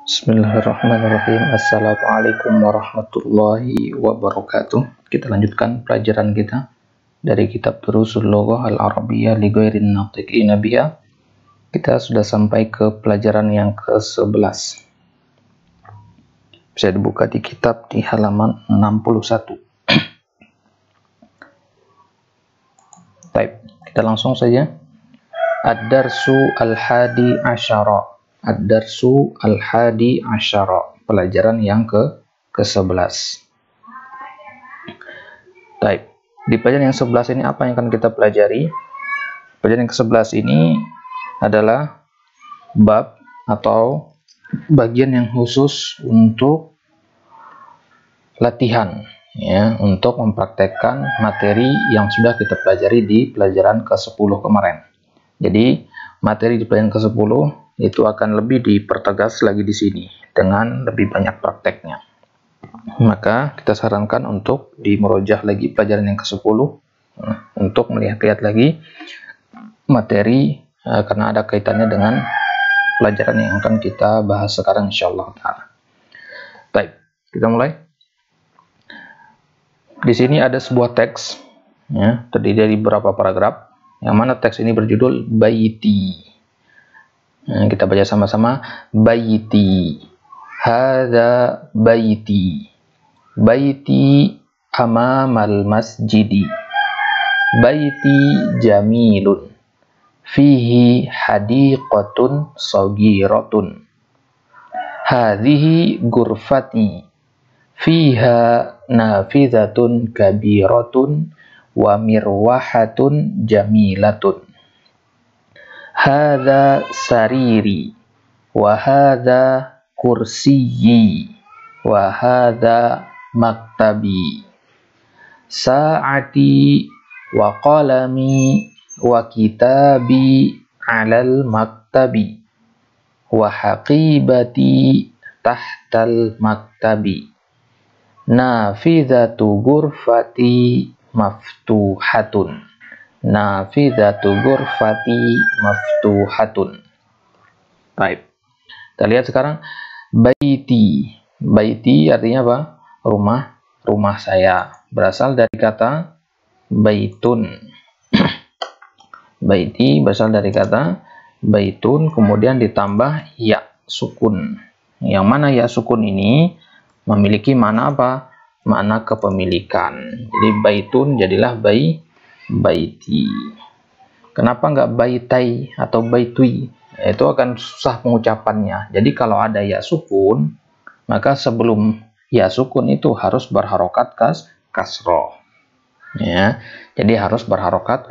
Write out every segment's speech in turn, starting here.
Bismillahirrahmanirrahim. Assalamualaikum warahmatullahi wabarakatuh. Kita lanjutkan pelajaran kita dari kitab Durusul Lughah Al-Arabiyyah li Ghairin Natiqina Biha. Kita sudah sampai ke pelajaran yang ke-11. Bisa dibuka di kitab di halaman 61. Baik, kita langsung saja. Ad-Darsu Al-Hadi Asyara. Ad-Darsu Al-Hadi Asyara, pelajaran yang ke-11. Baik, di pelajaran yang 11 ini apa yang akan kita pelajari? Pelajaran yang ke-11 ini adalah bab atau bagian yang khusus untuk latihan, ya, untuk mempraktekkan materi yang sudah kita pelajari di pelajaran ke-10 kemarin. Jadi, materi di pelajaran ke-10 itu akan lebih dipertegas lagi di sini dengan lebih banyak prakteknya. Maka kita sarankan untuk dimurojah lagi pelajaran yang ke-10 untuk melihat-lihat lagi materi karena ada kaitannya dengan pelajaran yang akan kita bahas sekarang insyaallah taala. Baik, kita mulai. Di sini ada sebuah teks, ya, terdiri dari beberapa paragraf, yang mana teks ini berjudul Baiti. Nah, kita baca sama-sama. Baiti, hadza baiti, baiti amamal masjidi, baiti jamilun, fihi hadiqatun sagiratun, hadhihi gurfati, fiha nafizatun kabiratun wa mirwahatun jamilatun, hadza sariri wa hadza kursiyyi wa hadza maktabi, sa'ati wa qalami wa kitabi 'alal maktabi wa haqibati tahtal maktabi, nafizatu ghurfati maftuhatun, nafizatu ghurfati maftuhatun. Baik, kita lihat sekarang baiti. Baiti artinya apa? Rumah saya. Berasal dari kata baitun. Baiti berasal dari kata baitun, kemudian ditambah ya sukun. Yang mana ya sukun ini memiliki makna apa? Makna kepemilikan. Jadi baitun jadilah baiti. Kenapa nggak baitai atau baitui? Itu akan susah pengucapannya. Jadi kalau ada ya sukun, maka sebelum ya sukun itu harus berharokat kasroh. Ya, jadi harus berharokat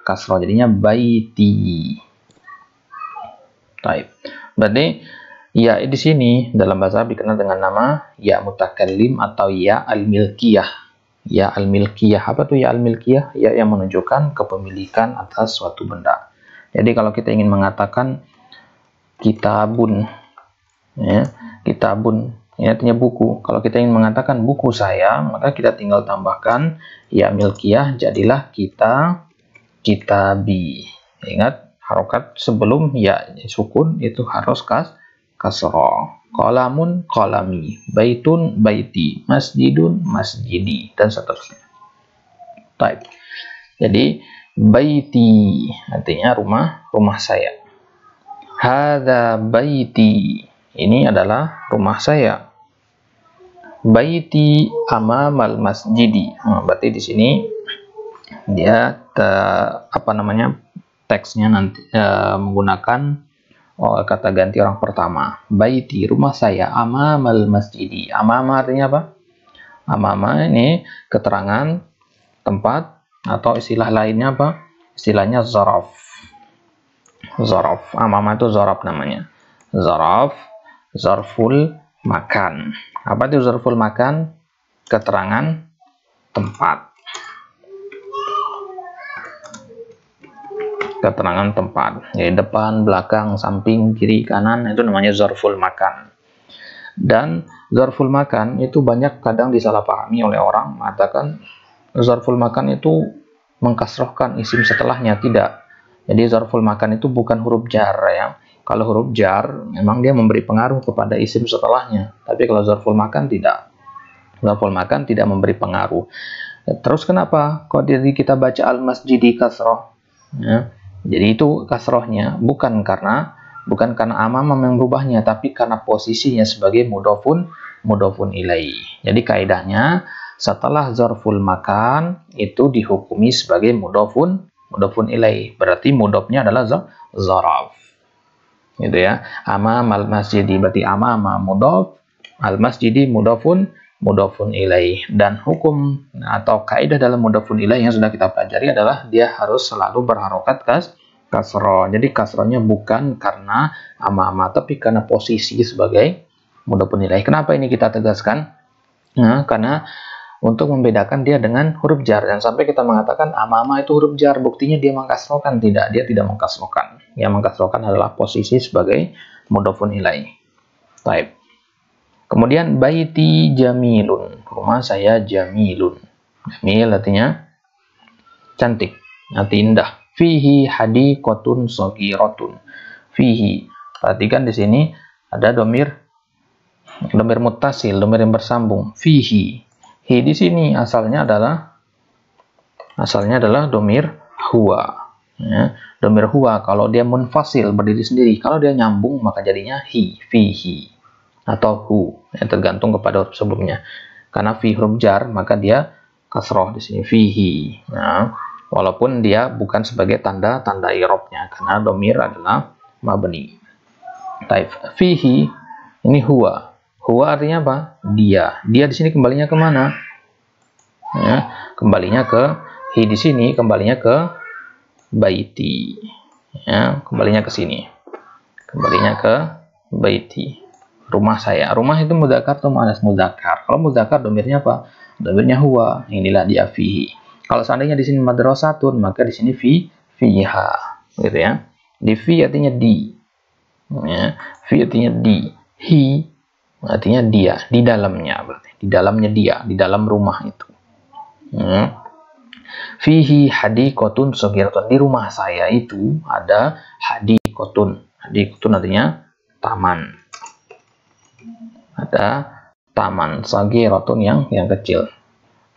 kasroh. Jadinya baiti. Baik. Berarti ya di sini dalam bahasa Arab dikenal dengan nama ya mutakallim atau ya al-milkiyah. Ya al-milkiyah, apa tuh ya al-milkiyah? Ya yang menunjukkan kepemilikan atas suatu benda. Jadi kalau kita ingin mengatakan kitabun, ya, kitabun, ya, artinya buku. Kalau kita ingin mengatakan buku saya, maka kita tinggal tambahkan ya milkiyah, jadilah kitabi. Ingat, harokat sebelum ya sukun itu harus kasroh. Qalamun qalami, baitun baiti, masjidun masjidi, dan seterusnya. Baik. Jadi baiti artinya rumah saya. Hadza baiti, ini adalah rumah saya. Baiti amamal masjidi. Berarti di sini dia teksnya nanti menggunakan kata ganti orang pertama. Baiti, rumah saya, amamal masjidi. Amama artinya apa? Amama ini keterangan tempat atau istilah lainnya apa? Istilahnya zaraf. Zaraf. Amama itu zaraf namanya. Zaraf, zarful makan. Apa itu zarful makan? Keterangan tempat. Keterangan tempat, jadi depan, belakang, samping, kiri, kanan, itu namanya zarful makan. Dan zarful makan itu banyak kadang disalahpahami oleh orang, mengatakan zarful makan itu mengkasrohkan isim setelahnya. Tidak. Jadi zarful makan itu bukan huruf jar, ya. Kalau huruf jar memang dia memberi pengaruh kepada isim setelahnya, tapi kalau zarful makan tidak. Zarful makan tidak memberi pengaruh. Terus kenapa kok jadi kita baca al-masjidi kasroh? Ya, jadi itu kasrohnya bukan karena amama yang berubahnya, tapi karena posisinya sebagai mudhofun ilaih. Jadi kaidahnya setelah zarful makan itu dihukumi sebagai mudhofun ilaih. Berarti mudhofnya adalah zaraf. Gitu ya. Amam al-masjidi berarti amama mudhof, al-masjidi mudhofun ilaih. Dan hukum atau kaidah dalam mudhofun ilaih yang sudah kita pelajari adalah dia harus selalu berharokat kasroh. Jadi kasrohnya bukan karena ama-ama, tapi karena posisi sebagai mudhofun ilaih. Kenapa ini kita tegaskan? Nah, karena untuk membedakan dia dengan huruf jar. Dan sampai kita mengatakan ama-ama itu huruf jar, buktinya dia mengkasrohkan. Tidak, dia tidak mengkasrohkan. Yang mengkasrohkan adalah posisi sebagai mudhofun ilaih. Baik. Kemudian baiti jamilun, rumah saya jamilun. Jamil artinya cantik, arti indah. Fihi hadiqatun shagiratun. Fihi, perhatikan di sini ada domir muttasil, domir yang bersambung. Fihi, hi di sini asalnya adalah domir huwa. Ya, domir huwa kalau dia munfasil berdiri sendiri, kalau dia nyambung maka jadinya hi, fihi atau hu, ya, tergantung kepada huruf sebelumnya. Karena fi huruf jar maka dia kasroh di sini fihi. Nah, walaupun dia bukan sebagai tanda i'rabnya karena domir adalah mabni. Taif fihi ini huwa. Huwa artinya apa? Dia. Dia di sini kembalinya ke mana? Ya, kembalinya ke hi di sini, kembalinya ke baiti. Ya, kembalinya ke sini. Kembalinya ke baiti. Rumah saya. Rumah itu mudzakkar atau muannats? Mudzakkar. Kalau mudzakkar domirnya apa? Domirnya huwa. Inilah dia fihi. Kalau seandainya di sini madrasatun, maka di sini fiha. Gitu ya. Di fi artinya di. Ya, fi artinya di. Hi artinya dia, di dalamnya berarti. Di dalamnya dia, di dalam rumah itu. Ya. Fihi hadiqatun shagiratun. Di rumah saya itu ada hadiqatun. Hadiqatun artinya taman. Ada taman shagiratun yang kecil.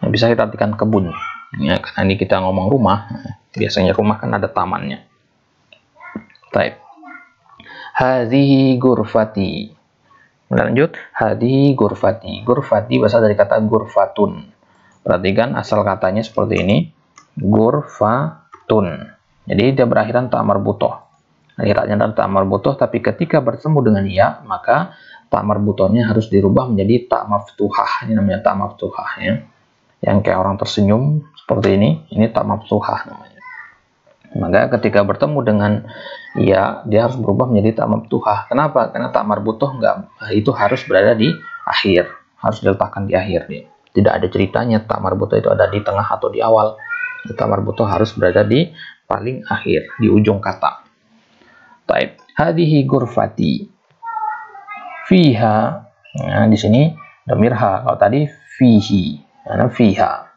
Nah, bisa kita artikan kebun. Ya, karena ini kita ngomong rumah. Biasanya rumah kan ada tamannya. Baik. Hadhihi gurfati. Lanjut, hadhihi gurfati. Gurfati berasal dari kata gurfatun. Perhatikan asal katanya seperti ini. Gurfatun. Jadi dia berakhiran ta marbutoh. Akhirannya adalah ta marbutoh, tapi ketika bertemu dengan ya, maka ta marbutohnya harus dirubah menjadi ta maftuhah. Ini namanya ta maftuhah ya. Yang kayak orang tersenyum seperti ini ta maftuhah namanya. Maka ketika bertemu dengan ya, dia harus berubah menjadi ta maftuhah. Kenapa? Karena ta marbutoh itu harus berada di akhir, harus diletakkan di akhir. Tidak ada ceritanya ta marbutoh itu ada di tengah atau di awal. Ta marbutoh harus berada di paling akhir, di ujung kata. Taib. Hadhihi gurfati. Fiha. Nah, di sini dhamir ha. Kalau tadi fihi. Nah, fiha.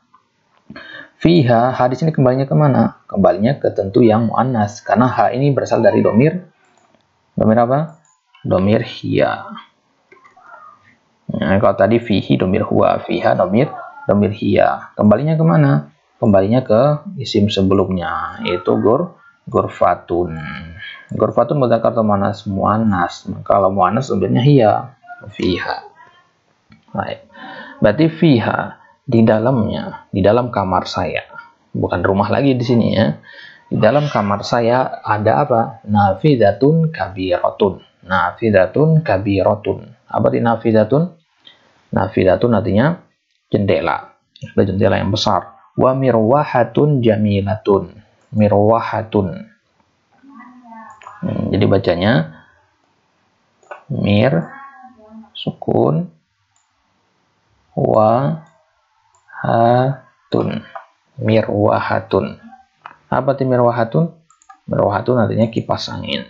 Fiha, ha di sini kembalinya kemana? Kembalinya ke tentu yang muannas. Karena ha ini berasal dari domir apa? Domir hiya. Nah, kalau tadi fihi domir huwa, fiha domir hiya. Kembalinya kemana? Kembalinya ke isim sebelumnya, yaitu gurfatun. Gurfatun mudzakkar atau muannas? Muannas. Kalau muannas domirnya hiya, fiha. Baik. Berarti fiha di dalamnya, di dalam kamar saya, bukan rumah lagi di sini ya. Di dalam kamar saya ada apa? Nafidatun kabiratun. Nafidatun kabiratun. Apa arti nafidatun? Nafidatun artinya jendela. Ada jendela yang besar. Wa mirwahatun jamilatun. Mirwahatun. Jadi bacanya mir sukun wa hatun. Mirwahatun. Apa itu mirwahatun? Mirwahatun artinya kipas angin.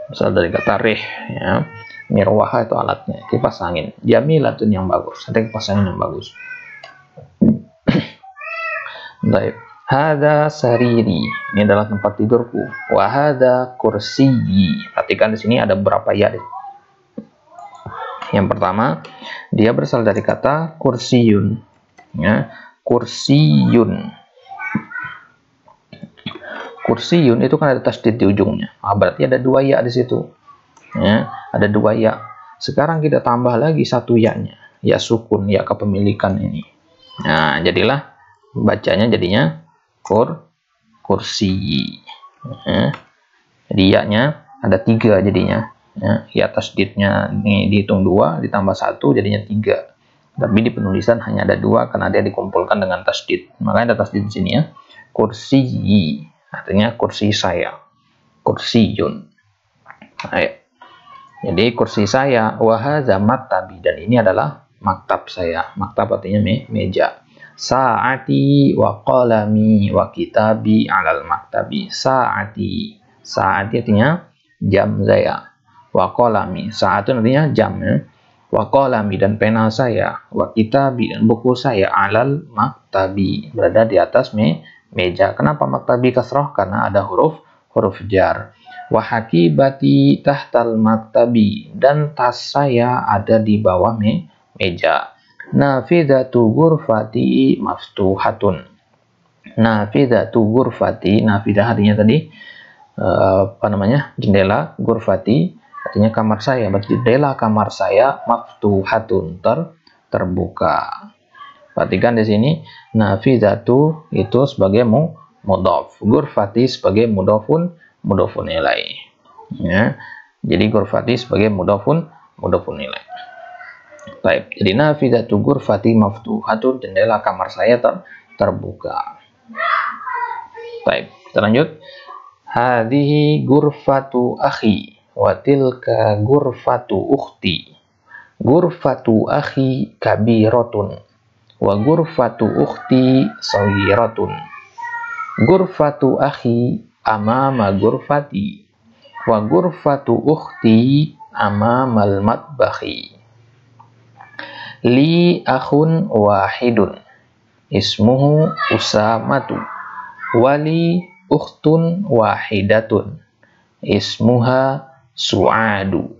Berasal dari kata rih ya. Mirwaha itu alatnya, kipas angin. Jamilatun yang bagus, ada kipas angin yang bagus. Baik. Hada sariri, ini adalah tempat tidurku. Wa hada kursiyi. Perhatikan di sini ada beberapa ya. Yang pertama, dia berasal dari kata kursiyun. Ya, kursiyun. Kursiyun itu kan ada tasdid di ujungnya. Berarti ada dua ya di situ. Ya, ada dua ya. Sekarang kita tambah lagi satu ya-nya. Ya sukun, ya kepemilikan ini. Nah, jadilah bacanya jadinya kursi. Ya. Jadi ya-nya ada 3 jadinya. Ya tasdidnya ini dihitung 2 ditambah 1 jadinya 3. Tapi di penulisan hanya ada 2 karena dia dikumpulkan dengan tasdid. Makanya ada tasdid di sini ya. Kursi, artinya kursi saya. Kursiyun. Ayo. Jadi kursi saya wahadza maktabi, dan ini adalah maktab saya. Maktab artinya meja. Saati wa qalami wa kitabi alal maktabi. Saati artinya jam saya. Wa qalami, saat itu artinya jam ya. Wa qalami, dan pena saya. Wa kitabi, dan buku saya alal maktabi, berada di atas meja. Kenapa maktabi kasroh? Karena ada huruf jar. Wa hakibati tahtal maktabi, dan tas saya ada di bawah meja. Nafidatu ghurfati maftuhatun. Nafidatu ghurfati, nafidah artinya tadi jendela, ghurfati artinya kamar saya. Berarti jendela kamar saya maftuhatun, terbuka. Perhatikan di sini nafidatu itu sebagai mudhaf, ghurfati sebagai mudhafun ilaih. Ya. Jadi ghurfati sebagai mudhafun ilaih. Baik, jadi nafidatu ghurfati maftuhatun, jendela kamar saya terbuka. Baik, kita lanjut. Hadhihi ghurfatu akhi wa tilka ghurfatu ukhti. Ghurfatu akhi kabiratun wa ghurfatu ukhti saghiratun. Ghurfatu akhi amama ghurfati wa ghurfatu ukhti amamal matbakhi. Li akhun wahidun ismuhu Usamatu wali ukhtun wahidatun ismuha Su'adu.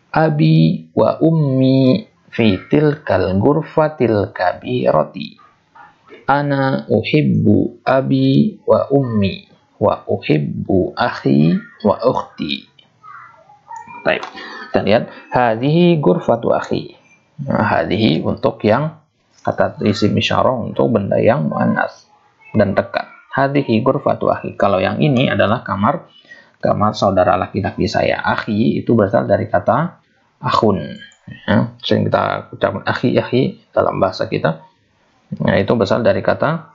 Abi wa ummi fi tilkal ghurfatil kabirati. Ana uhibbu abi wa ummi wa uhibbu akhi wa ukhti. Baik, kita lihat hadhihi ghurfatu akhi. Nah, hadhihi untuk yang kata isim isyarah, untuk benda yang muannas dan dekat. Hadhihi ghurfatu akhi. Kalau yang ini adalah kamar saudara laki-laki saya. Akhi itu berasal dari kata akhun. Ya, sering kita ucapkan akhi dalam bahasa kita. Nah, itu berasal dari kata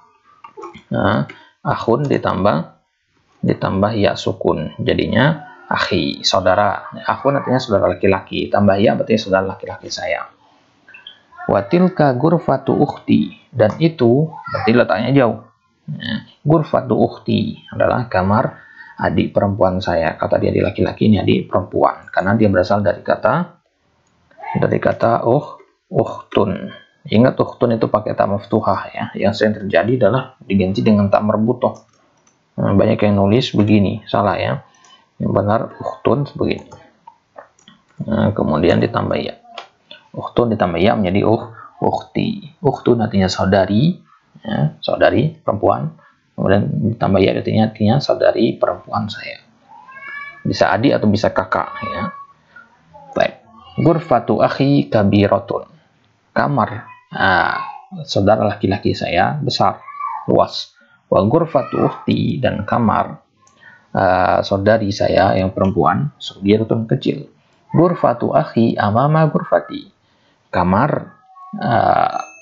akhun ditambah ya sukun. Jadinya akhi, saudara. Akhun artinya saudara laki-laki. Tambah ya berarti saudara laki-laki saya. Watilka ghurfatu ukhti, dan itu berarti letaknya jauh. Ghurfatu ukhti adalah kamar adik perempuan saya. Kata dia di laki-laki, ini adik perempuan karena dia berasal dari kata ukhtun. Ingat ukhtun itu pakai ta maftuhah ya. Yang sering terjadi adalah diganti dengan ta marbutoh. Banyak yang nulis begini, salah ya. Yang benar ukhtun begini. Kemudian ditambah ya. Ukhtun ditambah ya menjadi ukhti. Ukhtun artinya saudari, ya, saudari perempuan. Kemudian ditambah ya artinya saudari perempuan saya. Bisa adik atau bisa kakak ya. Baik. Ghurfatu akhi kabiratun. Kamar saudara laki-laki saya besar, luas. Wa ghurfatu ukhti, dan kamar saudari saya yang perempuan saghiratun kecil. Ghurfatu akhi amama ghurfati. Kamar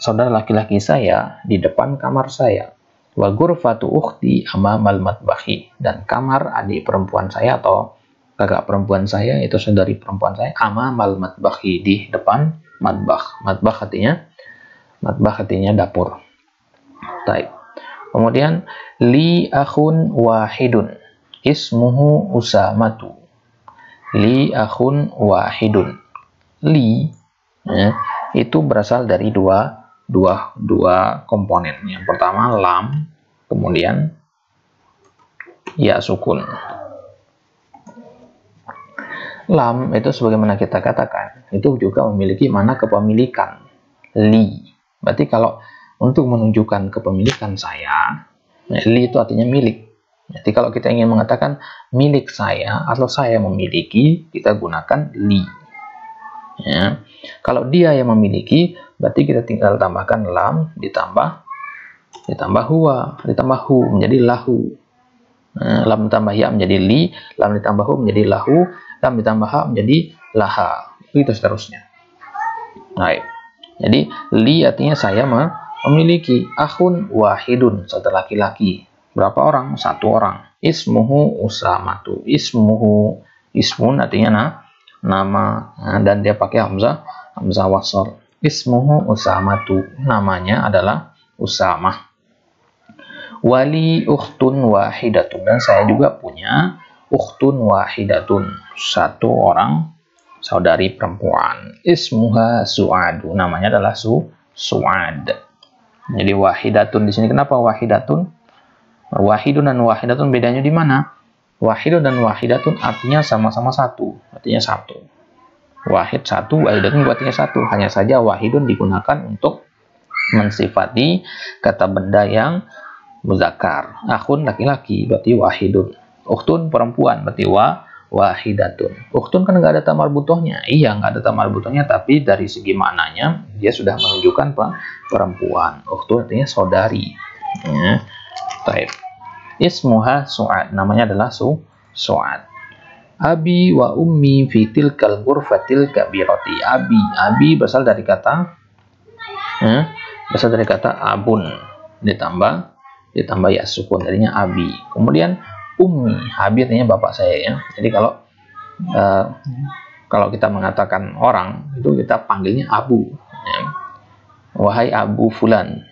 saudara laki-laki saya di depan kamar saya. Wa ghurfatu ukhti amamal matbakhi, dan kamar adik perempuan saya atau kakak perempuan saya, itu saudari perempuan saya, amamal matbakhi, di depan matbakh. Matbakh artinya dapur. Baik. Kemudian li akhun wahidun ismuhu Usamatu. Li akhun wahidun. Li ya, itu berasal dari dua komponen. Yang pertama lam, kemudian ya sukun. Lam itu sebagaimana kita katakan, itu juga memiliki makna kepemilikan. Li. Berarti kalau untuk menunjukkan kepemilikan saya, li itu artinya milik. Jadi kalau kita ingin mengatakan milik saya atau saya memiliki, kita gunakan li. Ya. Kalau dia yang memiliki, berarti kita tinggal tambahkan lam ditambah huwa, ditambah hu menjadi lahu. Lam ditambah ya menjadi li, lam ditambah hu menjadi lahu, lam ditambah ha menjadi laha, itu seterusnya. Baik. Jadi li artinya saya memiliki. Akhun wahidun, saudara laki-laki. Berapa orang? Satu orang. Ismuhu Usamatu. Ismun artinya nama, dan dia pakai hamzah wasal. Ismuhu Usamatu, namanya adalah Usamah. Wali ukhtun wahidatun, dan saya juga punya ukhtun wahidatun, satu orang saudari perempuan. Ismuha Su'adu, namanya adalah Su'ad. Jadi wahidatun di sini kenapa wahidatun? Wahidun dan wahidatun bedanya di mana? Wahidun dan wahidatun artinya sama-sama satu, artinya satu. Wahid satu, wahidatun artinya satu. Hanya saja wahidun digunakan untuk mensifati kata benda yang muzakkar. Akhun laki-laki berarti wahidun. Ukhtun perempuan berarti wahidatun. Ukhtun kan nggak ada tamar butohnya. Iya, nggak ada tamar butohnya, tapi dari segi maknanya dia sudah menunjukkan perempuan. Ukhtun artinya saudari. Ya. Taib. Ismuha Su'ad, namanya adalah Su'ad. Abi wa ummi fitil kalburfatil kabiroti. Abi berasal dari kata abun ditambah ya sukun, jadinya abi. Kemudian ummi, abi artinya bapak saya ya. Jadi kalau kita mengatakan orang itu kita panggilnya abu ya. Wahai abu fulan,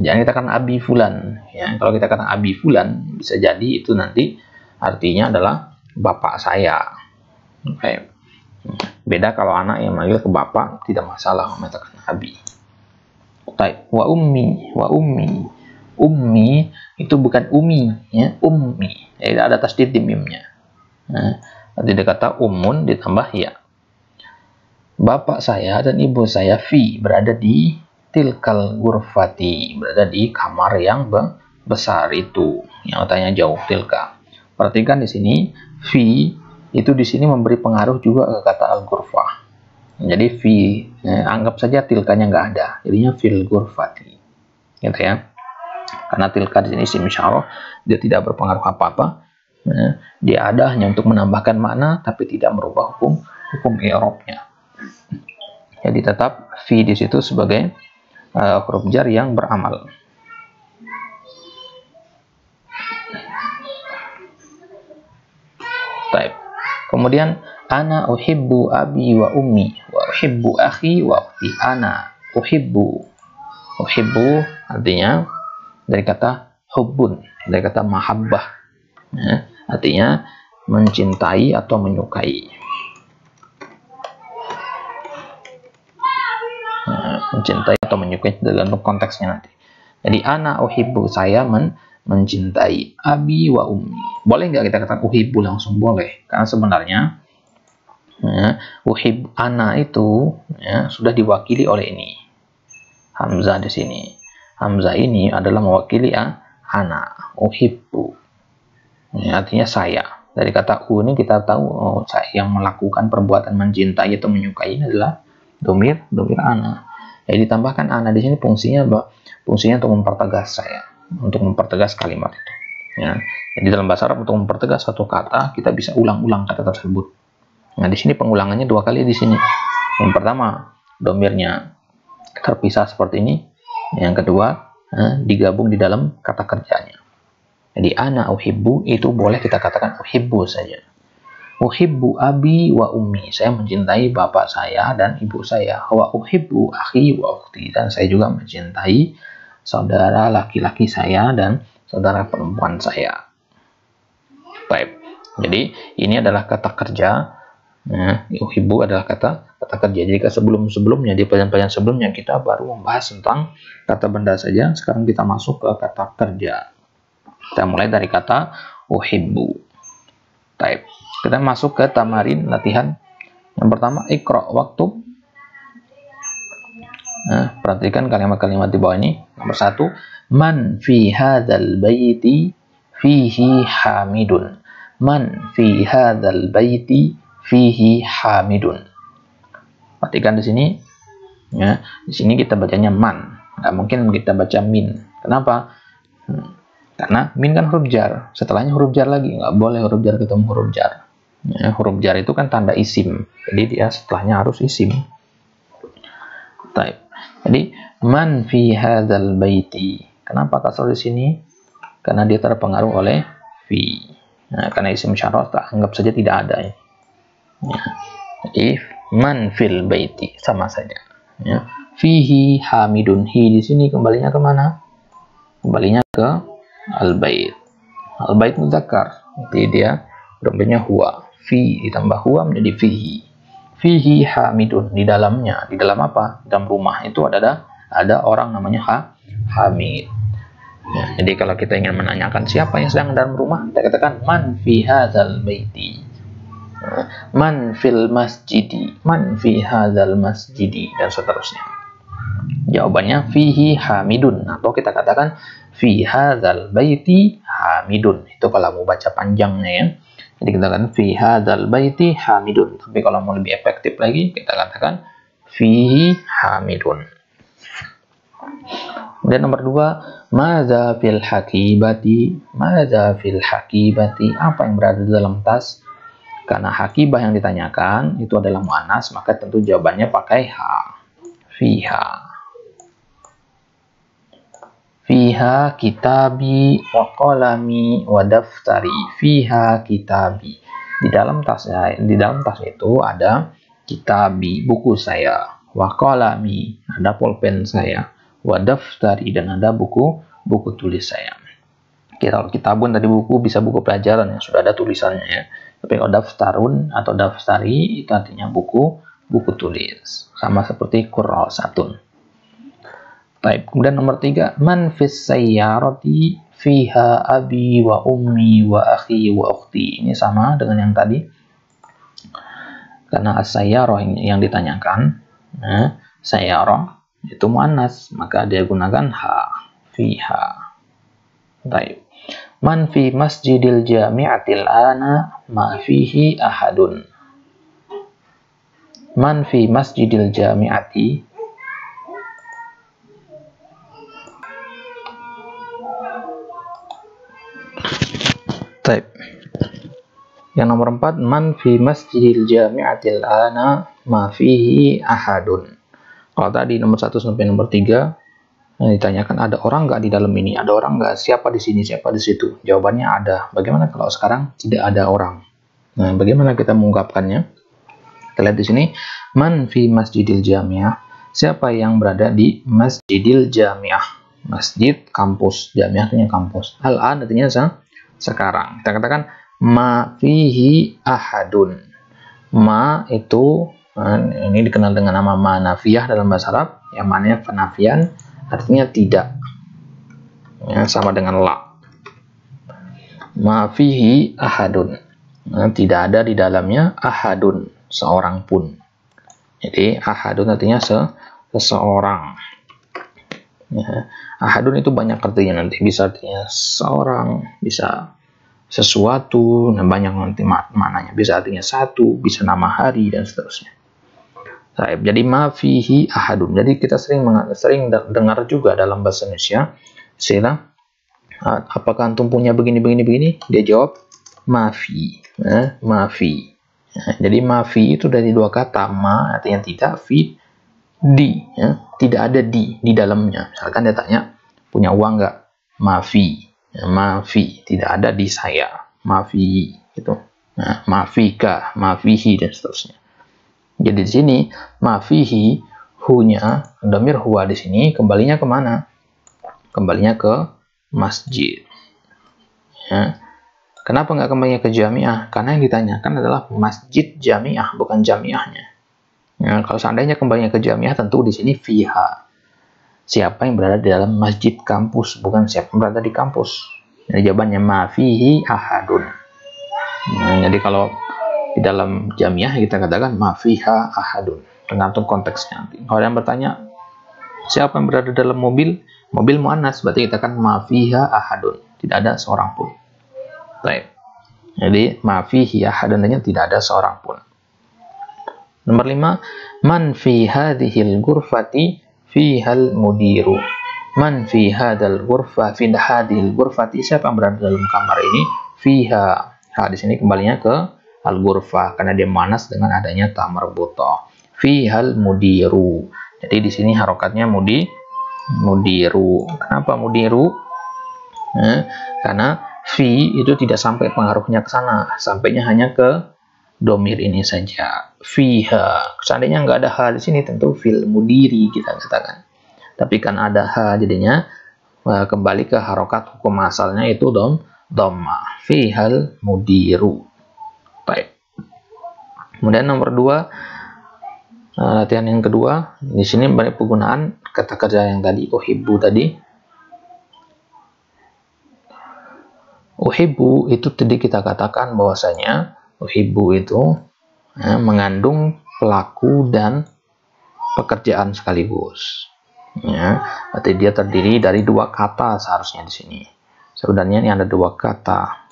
jangan kita katakan abi fulan ya. Kalau kita katakan abi fulan, bisa jadi itu nanti artinya adalah bapak saya. Oke. Beda kalau anak yang manggil ke bapak, tidak masalah mengatakan abi. Wa ummi. Ummi itu bukan umi ya, ummi. Jadi ada tasdid di mimnya. Nah, jadi kata ummun ditambah ya. Bapak saya dan ibu saya berada di tilkal gurfati, berada di kamar yang besar itu. Yang tanya jauh tilka. Perhatikan di sini itu di sini memberi pengaruh juga ke kata al-ghurfah. Jadi anggap saja tilkanya nggak ada, jadinya fil ghurfati, gitu ya. Karena tilka di sini isim isyarah, dia tidak berpengaruh apa-apa. Dia ada hanya untuk menambahkan makna, tapi tidak merubah hukum i'rabnya. Jadi tetap di situ sebagai huruf jar yang beramal. Baik. Kemudian ana uhibbu abi wa ummi wa uhibbu akhi wa ukhti. Ana uhibbu artinya dari kata hubbun, dari kata mahabbah ya, artinya mencintai atau menyukai. Mencintai atau menyukai dalam konteksnya nanti. Jadi ana uhibbu, saya mencintai. Abi wa ummi. Boleh nggak kita katakan uhibbu langsung? Boleh. Karena sebenarnya uhib ana itu ya, sudah diwakili oleh ini. Hamzah di sini. Hamzah ini adalah mewakili ana. Uhibbu. Ya, artinya saya. Dari kata u ini kita tahu saya yang melakukan perbuatan mencintai atau menyukai ini adalah domir ana. Jadi ditambahkan ana di sini fungsinya apa? Fungsinya untuk mempertegas saya, untuk mempertegas kalimat itu. Ya. Jadi dalam bahasa Arab untuk mempertegas satu kata kita bisa ulang-ulang kata tersebut. Nah di sini pengulangannya 2 kali di sini. Yang pertama domirnya terpisah seperti ini. Yang kedua digabung di dalam kata kerjanya. Jadi ana uhibbu itu boleh kita katakan uhibbu saja. Uhibbu abi wa ummi, saya mencintai bapak saya dan ibu saya. Wa uhibbu akhi wa ukhti, dan saya juga mencintai saudara laki-laki saya dan saudara perempuan saya. Baik. Jadi ini adalah kata kerja Nah, uhibbu adalah kata kerja. Jadi sebelum-sebelumnya, di pelajaran sebelumnya kita baru membahas tentang kata benda saja. Sekarang kita masuk ke kata kerja. Kita mulai dari kata uhibbu. Baik. Kita masuk ke tamarin latihan. Yang pertama, iqra waktub. Nah, perhatikan kalimat-kalimat di bawah ini. Nomor 1, man fi hadzal baiti fihi hamidun. Man fi hadzal baiti fihi hamidun. Perhatikan di sini, ya. Di sini kita bacanya man, nggak mungkin kita baca min. Kenapa? Karena min kan huruf jar, setelahnya huruf jar lagi, nggak boleh huruf jar ketemu huruf jar. Ya, huruf jar itu kan tanda isim, jadi dia setelahnya harus isim. Baik. Jadi man fi hadzal baiti. Kenapa kasar di sini? Karena dia terpengaruh oleh fi. Nah, karena isim syarat anggap saja tidak ada ya. Ya. Jadi man fil baiti sama saja. Ya. Fihi hamidun. Hi di sini kembalinya ke mana? Kembalinya ke al bait. Al bait muzakkar. Jadi dia bentuknya huwa. Fi ditambah huwa menjadi fihi. Fihi hamidun. Di dalamnya. Di dalam apa? Di dalam rumah itu ada orang namanya Hamid. Ya, jadi kalau kita ingin menanyakan siapa yang sedang dalam rumah, kita katakan man fi hadzal baiti. Man fil masjidi, man fi hadzal masjidi, dan seterusnya. Jawabannya fihi hamidun, atau kita katakan fi hadzal baiti hamidun. Itu kalau mau baca panjangnya ya. Jadi kita katakan fi hadzal baiti hamidun. Tapi kalau mau lebih efektif lagi, kita katakan fihi hamidun. Dan nomor 2, madza fil hakibati. Madza fil hakibati, apa yang berada di dalam tas? Karena hakibah yang ditanyakan itu adalah muannas, maka tentu jawabannya pakai ha. Fiha. Fiha kitabi wa qalami wa daftari. Fiha kitabi. Di dalam tas itu ada kitabi, buku saya. Wa qalami, ada pulpen saya. Wa daftari, dan ada buku tulis saya. Kalau kitabun tadi buku, bisa buku pelajaran yang sudah ada tulisannya ya. Tapi kalau daftarun atau daftari itu artinya buku tulis. Sama seperti kurrasatun. Baik, kemudian nomor 3, man fis sayyarati fiha abi wa ummi wa akhi wa ukhti. Ini sama dengan yang tadi. Karena as-sayyarah yang ditanyakan, nah, sayyarah itu muannas, maka dia gunakan ha, fiha. Baik. Man fi masjidil jami'atil ana ma fihi ahadun. Man fi masjidil jami'ati. Baik. Yang nomor 4, man fi masjidil jami'atil ana ma fihi ahadun. Kalau tadi nomor 1 sampai nomor 3 ditanyakan ada orang nggak di dalam ini, ada orang nggak, siapa di sini, siapa di situ. Jawabannya ada. Bagaimana kalau sekarang tidak ada orang? Nah, bagaimana kita mengungkapkannya? Kita lihat di sini, man fi masjidil jami'ah. Siapa yang berada di masjidil jami'ah? Masjid, kampus. Jami'ah artinya kampus. Al-an artinya sekarang. Kita katakan ma fihi ahadun. Ma itu ini dikenal dengan nama ma nafiyah dalam bahasa Arab, yang maknanya penafian, artinya tidak. Ya, sama dengan la. Ma fihi ahadun. Nah, tidak ada di dalamnya ahadun, seorang pun. Jadi ahadun artinya seseorang. Ya, ahadun itu banyak artinya nanti. Bisa artinya seorang, bisa sesuatu, nah banyak nanti maknanya. Bisa artinya satu, bisa nama hari, dan seterusnya. Jadi ma fihi ahadun. Jadi kita sering dengar juga dalam bahasa Indonesia istilah apakah antum punya begini. Dia jawab ma fi. Ma fi. Jadi ma fi itu dari dua kata, ma artinya tidak, fi di. Tidak ada di dalamnya. Misalkan dia tanya punya uang nggak? Ma fi. Ma fi, tidak ada di saya. Ma fi gitu. Nah, ma fika, ma fihi, dan seterusnya. Jadi di sini ma fihi, hu-nya, dhamir huwa di sini kembalinya kemana? Kembalinya ke masjid. Ya. Kenapa nggak kembalinya ke jamiah? Karena yang ditanyakan adalah masjid jamiah, bukan jamiahnya. Ya, kalau seandainya kembalinya ke jamiah, tentu di sini fiha. Siapa yang berada di dalam masjid kampus, bukan siapa yang berada di kampus. Jadi jawabannya ma fihi ahadun. Nah, jadi kalau di dalam jamiah kita katakan ma fiha ahadun. Tergantung konteksnya. Kalau yang bertanya siapa yang berada dalam mobil, mobil muannas, berarti kita kan ma fiha ahadun. Tidak ada seorang pun. Baik. Jadi ma fihi ahadun tidak ada seorang pun. Nomor 5, man fi hadhil ghurfati fihal mudiru. Man fi hadal ghurfa fi hadhil ghurfati, siapa yang berada dalam kamar ini? Fiha. Di sini kembalinya ke al ghurfa karena dia manas dengan adanya ta marbuthah. Fihal mudiru. Jadi di sini harokatnya mudiru. Kenapa mudiru? Karena fi itu tidak sampai pengaruhnya ke sana, sampainya hanya ke domir ini saja. Fiha. Seandainya nggak ada ha di sini, tentu fil mudiri kita katakan. Tapi kan ada ha, jadinya kembali ke harokat hukum asalnya itu dhamma. Fihal mudiru. Baik. Kemudian nomor 2, latihan yang kedua. Di sini banyak penggunaan kata kerja yang tadi, uhibbu tadi. Uhibbu itu tadi kita katakan bahwasanya uhibbu itu mengandung pelaku dan pekerjaan sekaligus. Ya, berarti dia terdiri dari 2 kata seharusnya di sini. Sebenarnya ini ada 2 kata,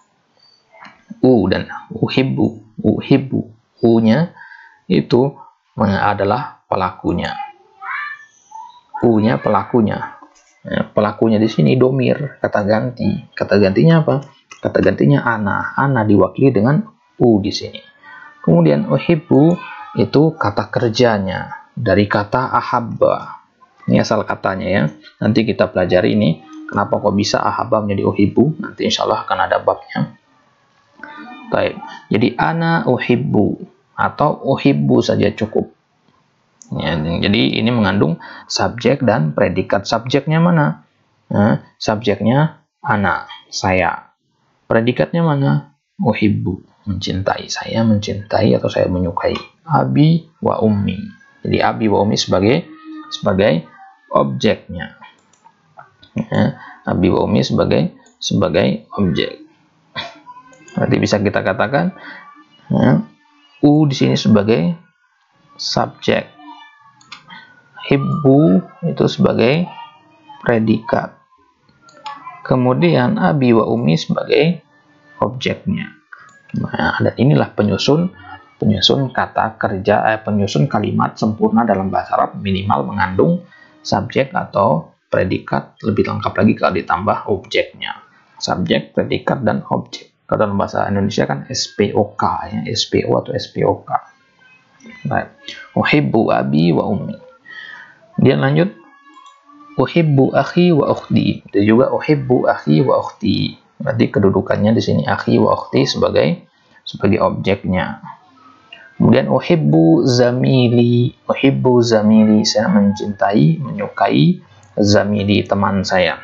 u dan uhibbu. Uhibbu, u-nya itu adalah pelakunya. U-nya pelakunya. Ya, pelakunya di sini domir, kata ganti. Kata gantinya apa? Kata gantinya ana. Ana diwakili dengan u di sini. Kemudian uhibbu itu kata kerjanya dari kata ahabba. Ini asal katanya ya. Nanti kita pelajari ini kenapa kok bisa ahabba menjadi uhibbu. Nanti insya Allah akan ada babnya. Baik. Jadi ana uhibbu atau uhibbu saja cukup. Ya, jadi ini mengandung subjek dan predikat. Subjeknya mana? Subjeknya ana, saya. Predikatnya mana? Uhibbu, mencintai. Saya mencintai atau saya menyukai. Abi wa ummi. Jadi abi wa ummi sebagai objeknya. Ya, abi wa ummi sebagai objek. Berarti bisa kita katakan u di sini sebagai subjek. Hibbu itu sebagai predikat. Kemudian abi wa ummi sebagai objeknya. Nah, dan inilah penyusun kata kerja, penyusun kalimat sempurna dalam bahasa Arab, minimal mengandung subjek atau predikat, lebih lengkap lagi kalau ditambah objeknya. Subjek, predikat, dan objek. Kalau dalam bahasa Indonesia kan SPOK, ya, SPO atau SPOK. Baik. Uhibbu abi wa ummi. Dia lanjut, uhibbu akhi wa ukhti. Itu juga uhibbu akhi wa ukhti. Berarti kedudukannya di sini akhi wa ukhti sebagai objeknya. Kemudian uhibbu zamili. Uhibbu zamili, saya mencintai, menyukai zamili, teman saya.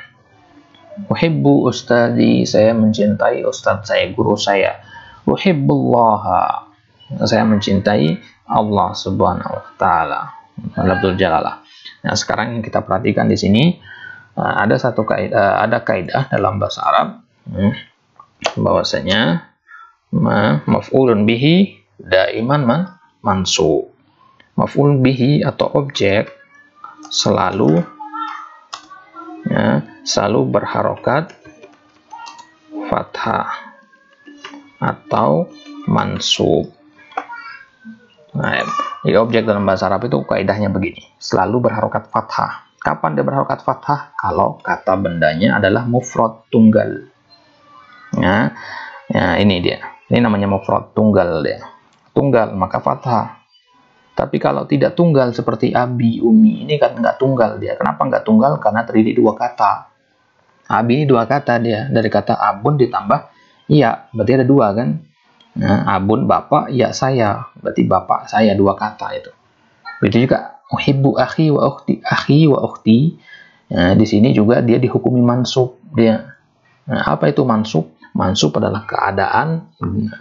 Uhibbu ustadi, saya mencintai ustadz saya, guru saya. Uhibbullaha, saya mencintai Allah Subhanahu wa taala. Rabbul Jalalah. Nah, sekarang yang kita perhatikan di sini ada kaidah dalam bahasa Arab bahwasanya maf'ulun bihi daiman mansub. Maf'ul bihi atau objek selalu berharokat fathah atau mansub. Nah, jadi objek dalam bahasa Arab itu kaidahnya begini, selalu berharokat fathah. Kapan dia berharokat fathah? Kalau kata bendanya adalah mufrad tunggal. Ya, ini dia. Ini namanya mufrad tunggal dia. Tunggal maka fathah. Tapi kalau tidak tunggal seperti abi, umi, ini kan nggak tunggal dia. Kenapa nggak tunggal? Karena terdiri 2 kata. Abi ini 2 kata dia. Dari kata abun ditambah iya, berarti ada 2 kan? Nah, abun bapak, ya saya, berarti bapak saya, 2 kata itu. Begitu juga uhibbu akhi wa ukhti. Nah, di sini juga dia dihukumi mansub dia. Nah, apa itu mansub? mansub adalah keadaan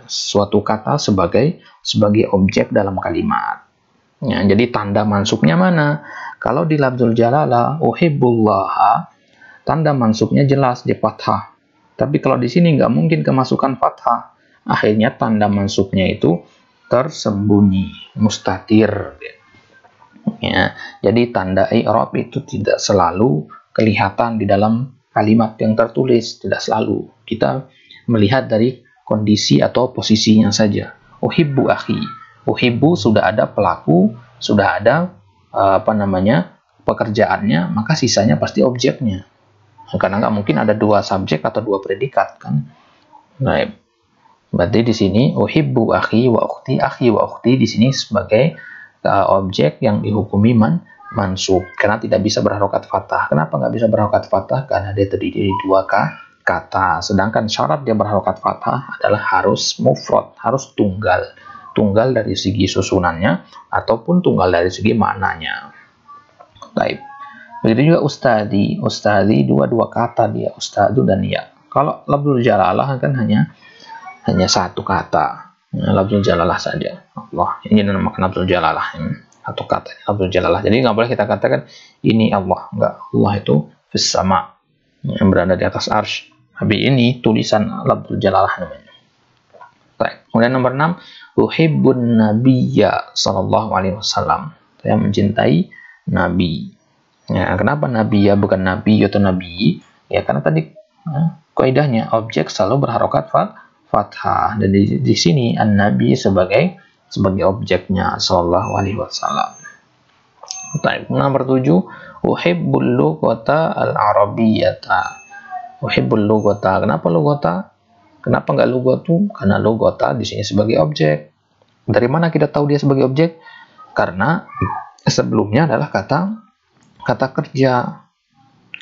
suatu kata sebagai objek dalam kalimat. Ya, jadi tanda mansubnya mana? Kalau di lafzul jalalah uhibbullaha, tanda mansubnya jelas di fathah. Tapi kalau di sini nggak mungkin kemasukan fathah. Akhirnya tanda mansubnya itu tersembunyi, mustatir. Ya, jadi tanda i'rab itu tidak selalu kelihatan di dalam kalimat yang tertulis, tidak selalu. Kita melihat dari kondisi atau posisinya saja. Uhibbu akhi. Uhibbu sudah ada pelaku, sudah ada pekerjaannya, maka sisanya pasti objeknya. Karena nggak mungkin ada dua subjek atau dua predikat kan. Nah, berarti di sini uhibbu akhi wa ukhti di sini sebagai objek yang dihukumi mansub karena tidak bisa berharokat fathah. Kenapa nggak bisa berharokat fathah? Karena dia terdiri dari dua kata. Sedangkan syarat dia berharokat fathah adalah harus mufrad, harus tunggal. Tunggal dari segi susunannya ataupun tunggal dari segi maknanya. Baik. Begitu juga ustadi. Ustadi dua kata dia, ustadu dan ya. Kalau lafzul jalalah kan hanya satu kata. Lafzul jalalah saja. Allah, ini dinamakan lafzul jalalah. Satu kata lafzul jalalah. Jadi nggak boleh kita katakan ini Allah. Nggak. Allah itu fis sama, yang berada di atas arsy. Tapi ini tulisan lafzul jalalah namanya. Baik. Kemudian nomor 6, uhibbun nabiyya sallallahu alaihi wasallam. Saya mencintai nabi. Ya, kenapa nabiyya bukan nabi atau nabi? Ya karena tadi kaidahnya objek selalu berharokat fathah, dan di sini an-nabi sebagai objeknya sallallahu alaihi wasallam. Baik, nomor 7, uhibbul lughata al-arabiyyata. Uhibbul lughata. Kenapa lughata? Kenapa nggak lughatu? Karena lughata di sini sebagai objek. Dari mana kita tahu dia sebagai objek? Karena sebelumnya adalah kata kerja.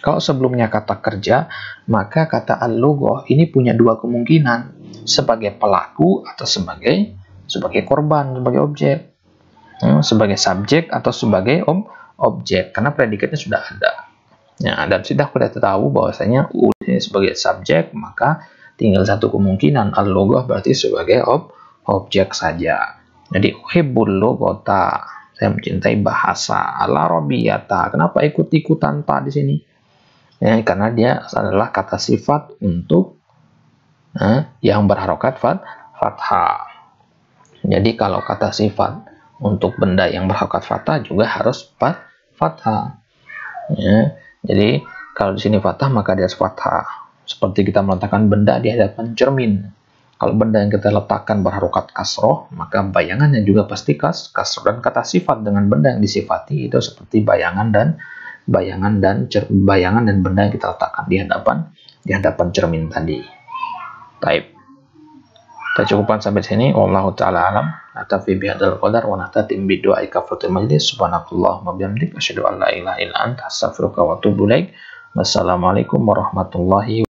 Kalau sebelumnya kata kerja, maka kata al-lughah ini punya dua kemungkinan, sebagai pelaku atau sebagai korban, sebagai objek, sebagai subjek atau sebagai objek, karena predikatnya sudah ada. Ya, dan sudah kita tahu bahwasanya ini sebagai subjek, maka tinggal satu kemungkinan, al-lughah berarti sebagai objek saja. Jadi uhibbul lughata, saya mencintai bahasa, al-arabiyyata. Kenapa ikut-ikutan ta di sini? Ya, karena dia adalah kata sifat untuk yang berharokat fathah. Jadi kalau kata sifat untuk benda yang berharokat fathah juga harus fathah. Ya, jadi kalau di sini fathah maka dia harus fathah. Seperti kita meletakkan benda di hadapan cermin. Kalau benda yang kita letakkan berharokat kasroh, maka bayangannya juga pasti kasroh. Dan kata sifat dengan benda yang disifati itu seperti bayangan dan benda yang kita letakkan di hadapan cermin tadi. Baik. Kita cukupkan sampai sini. Wallahu taala alam. Atafi bihadzal qadar wa nahtatim bi du'ai kafatul majlis. Subhanakallahumma bihamdik asyhadu an la ilaha illa anta astaghfiruka wa atubu ilaik. Wassalamualaikum warahmatullahi wabarakatuh.